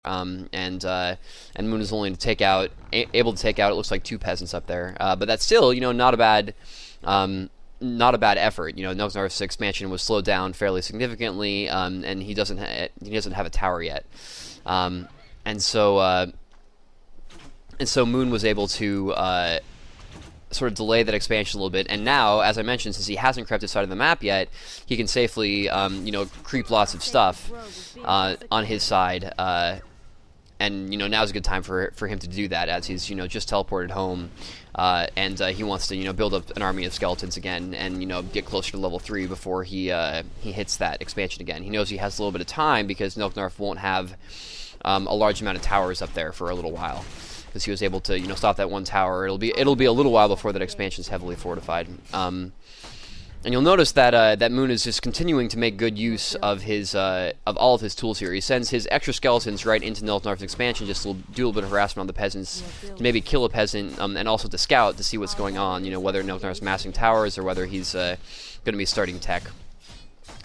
and Moon is only to take out, able to take out, it looks like 2 peasants up there. But that's still, not a bad, not a bad effort. Nilfgaard's expansion was slowed down fairly significantly, and he doesn't have a tower yet, and so Moon was able to sort of delay that expansion a little bit, and now, as I mentioned, since he hasn't crept this side of the map yet, he can safely, creep lots of stuff on his side, and now's a good time for him to do that, as he's just teleported home, and he wants to build up an army of skeletons again, and get closer to level 3 before he hits that expansion again. He knows he has a little bit of time because Nilfgaard won't have a large amount of towers up there for a little while, because he was able to stop that one tower. It'll be a little while before that expansion is heavily fortified. And you'll notice that that Moon is just continuing to make good use of his of all of his tools here. He sends his extra skeletons right into Nilfgaard's expansion just to do a little bit of harassment on the peasants, to maybe kill a peasant, and also to scout to see what's going on. Whether Nilfgaard's massing towers or whether he's going to be starting tech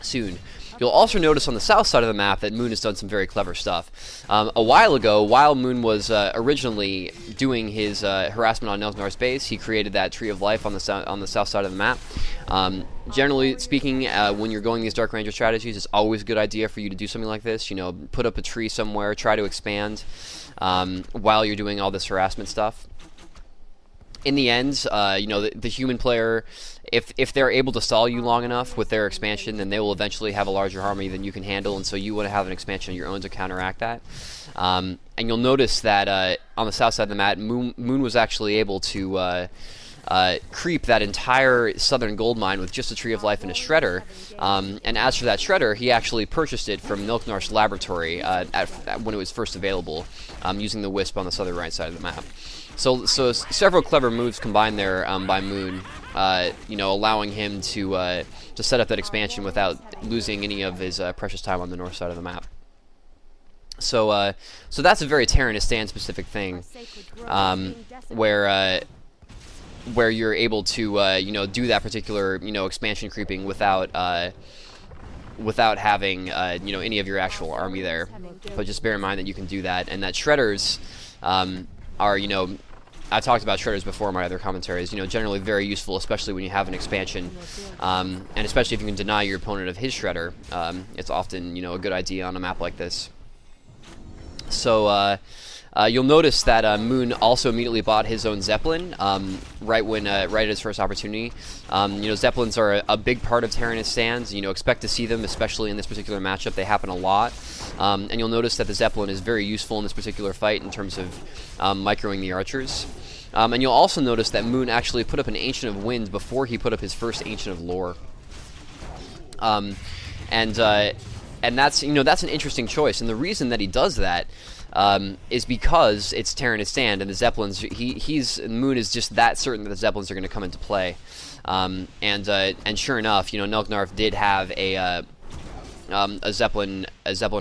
soon. You'll also notice on the south side of the map that Moon has done some very clever stuff. A while ago, while Moon was originally doing his harassment on Nilfgaard's base, he created that Tree of Life on the south side of the map. Generally speaking, when you're going these Dark Ranger strategies, it's always a good idea for you to do something like this. Put up a tree somewhere, try to expand while you're doing all this harassment stuff. In the end, the human player, if they're able to stall you long enough with their expansion, then they will eventually have a larger army than you can handle, and so you want to have an expansion of your own to counteract that. And you'll notice that on the south side of the map, Moon was actually able to creep that entire southern gold mine with just a Tree of Life and a Shredder. And as for that Shredder, he actually purchased it from Nilfgaard's laboratory when it was first available, using the Wisp on the southern right side of the map. So several clever moves combined there by Moon, allowing him to set up that expansion without losing any of his precious time on the north side of the map. So that's a very Terenas Stand specific thing, where you're able to do that particular expansion creeping without having any of your actual army there. But just bear in mind that you can do that, and that Shredders are, I talked about Shredders before in my other commentaries, generally very useful, especially when you have an expansion, and especially if you can deny your opponent of his Shredder. It's often, a good idea on a map like this. So, you'll notice that Moon also immediately bought his own Zeppelin right at his first opportunity. Zeppelins are a big part of Terenas Stands. Expect to see them, especially in this particular matchup. They happen a lot. And you'll notice that the Zeppelin is very useful in this particular fight in terms of microing the archers. And you'll also notice that Moon actually put up an Ancient of Winds before he put up his first Ancient of Lore. And that's that's an interesting choice. And the reason that he does that is because it's Terenas Stand, and the Zeppelins. Moon is just that certain that the Zeppelins are going to come into play. And sure enough, Nilfgaard did have a Zeppelin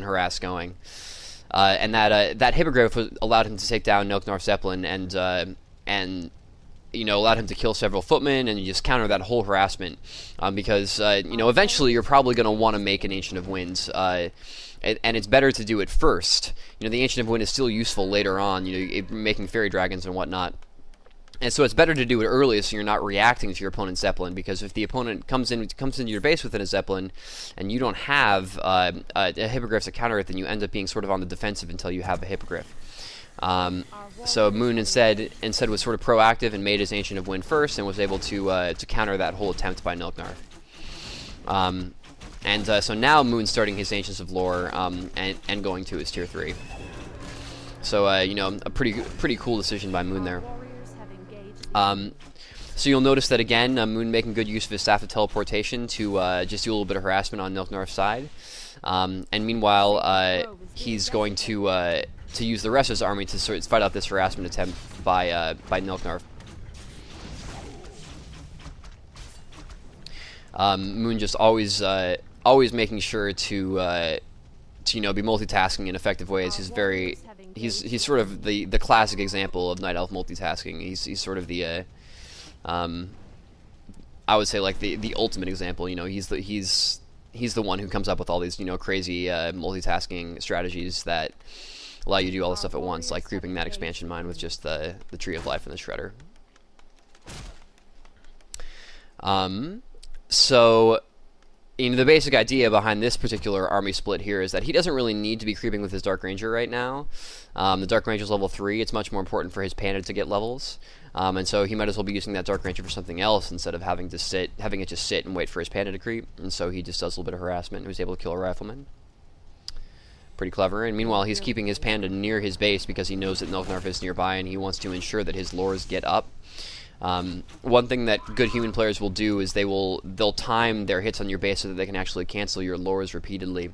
harass going, and that Hippogriff allowed him to take down Nilfgaard's Zeppelin, and allowed him to kill several footmen, and you just counter that whole harassment, because eventually you're probably going to want to make an Ancient of Winds, and it's better to do it first. The Ancient of Wind is still useful later on, making fairy dragons and whatnot. And so it's better to do it early so you're not reacting to your opponent's Zeppelin, because if the opponent comes into your base within a Zeppelin and you don't have a Hippogriff to counter it, then you end up being sort of on the defensive until you have a Hippogriff. So Moon instead was sort of proactive and made his Ancient of Wind first, and was able to counter that whole attempt by Nilfgaard. So now Moon's starting his Ancients of Lore and going to his tier 3. So a pretty cool decision by Moon there. So you'll notice that again, Moon making good use of his Staff of Teleportation to just do a little bit of harassment on Nilfgaard's side, and meanwhile he's going to use the rest of his army to sort of fight out this harassment attempt by Nilfgaard. Moon just always making sure to be multitasking in effective ways. He's sort of the classic example of Night Elf multitasking. He's sort of the I would say like the ultimate example. He's the one who comes up with all these crazy multitasking strategies that allow you to do all this stuff at once, like creeping that expansion mine with just the Tree of Life and the Shredder. So, you know, the basic idea behind this particular army split here is that he doesn't really need to be creeping with his Dark Ranger right now. The Dark Ranger's level 3. It's much more important for his Panda to get levels. And so he might as well be using that Dark Ranger for something else instead of having it just sit and wait for his Panda to creep. And so he just does a little bit of harassment and was able to kill a Rifleman. Pretty clever. And meanwhile, he's keeping his Panda near his base because he knows that Nilknarf is nearby and he wants to ensure that his lures get up. One thing that good human players will do is they'll time their hits on your base so that they can actually cancel your lures repeatedly.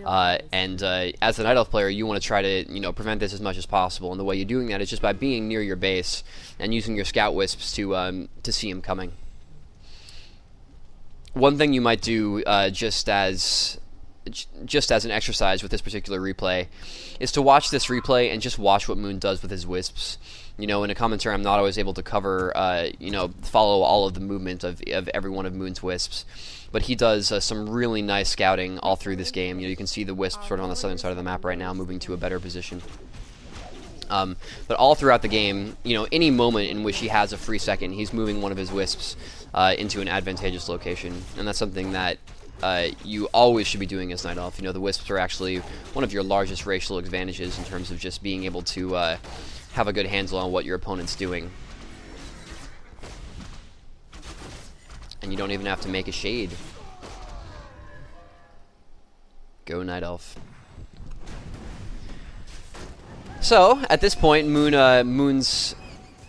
As a Night Elf player, you want to try to, you know, prevent this as much as possible, and the way you're doing that is just by being near your base and using your scout wisps to see him coming. One thing you might do just as an exercise with this particular replay is to watch this replay and just watch what Moon does with his wisps. You know, in a commentary, I'm not always able to cover, follow all of the movement of every one of Moon's wisps, but he does some really nice scouting all through this game. You know, you can see the wisp sort of on the southern side of the map right now, moving to a better position. But all throughout the game, you know, any moment in which he has a free second, he's moving one of his wisps into an advantageous location, and that's something that you always should be doing as Night Elf. You know, the wisps are actually one of your largest racial advantages in terms of just being able to have a good handle on what your opponent's doing. And you don't even have to make a shade. Go Night Elf. So, at this point,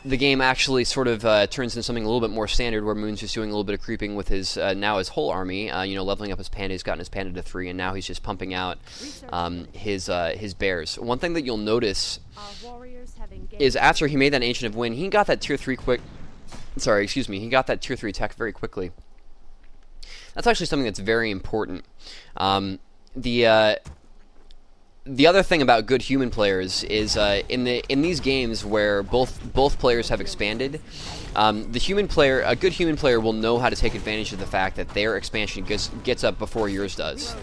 the game actually sort of turns into something a little bit more standard, where Moon's just doing a little bit of creeping with his his whole army. You know, leveling up his Panda. He's gotten his Panda to 3, and now he's just pumping out his bears. One thing that you'll notice is after he made that Ancient of Wind, he got that tier 3 he got that tier 3 tech very quickly. That's actually something that's very important. The other thing about good human players is in these games where both players have expanded, a good human player will know how to take advantage of the fact that their expansion gets up before yours does.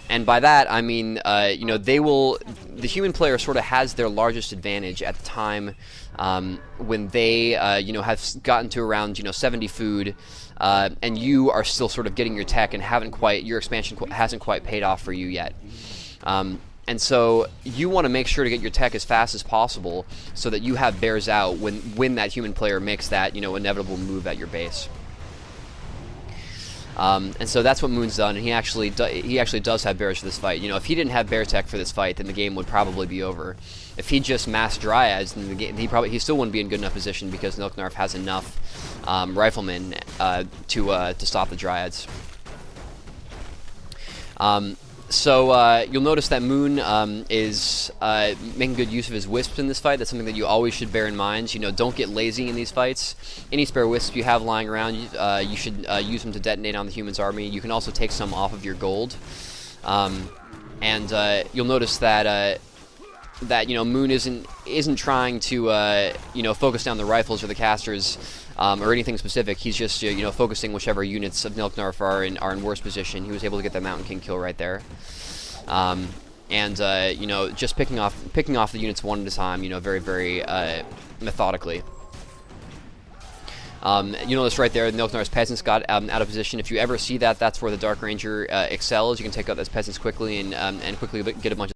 And by that I mean the human player sort of has their largest advantage at the time when they have gotten to around 70 food, and you are still sort of getting your tech and your expansion hasn't quite paid off for you yet. And so you want to make sure to get your tech as fast as possible so that you have bears out when that human player makes that inevitable move at your base. And so that's what Moon's done, and he actually does have bears for this fight. You know, if he didn't have bear tech for this fight, then the game would probably be over. If he just massed dryads, then the game he still wouldn't be in good enough position because Nilknarf has enough riflemen to stop the dryads. So you'll notice that Moon is making good use of his wisps in this fight. That's something that you always should bear in mind. You know, don't get lazy in these fights. Any spare wisps you have lying around, you should use them to detonate on the human's army. You can also take some off of your gold. And you'll notice that Moon isn't trying to focus down the rifles or the casters or anything specific. He's just focusing whichever units of Nilknarf are in worse position. He was able to get that Mountain King kill right there, just picking off the units one at a time. Very very methodically. You notice right there, Nilknarf's peasants got out of position. If you ever see that, that's where the Dark Ranger excels. You can take out those peasants quickly and quickly get a bunch of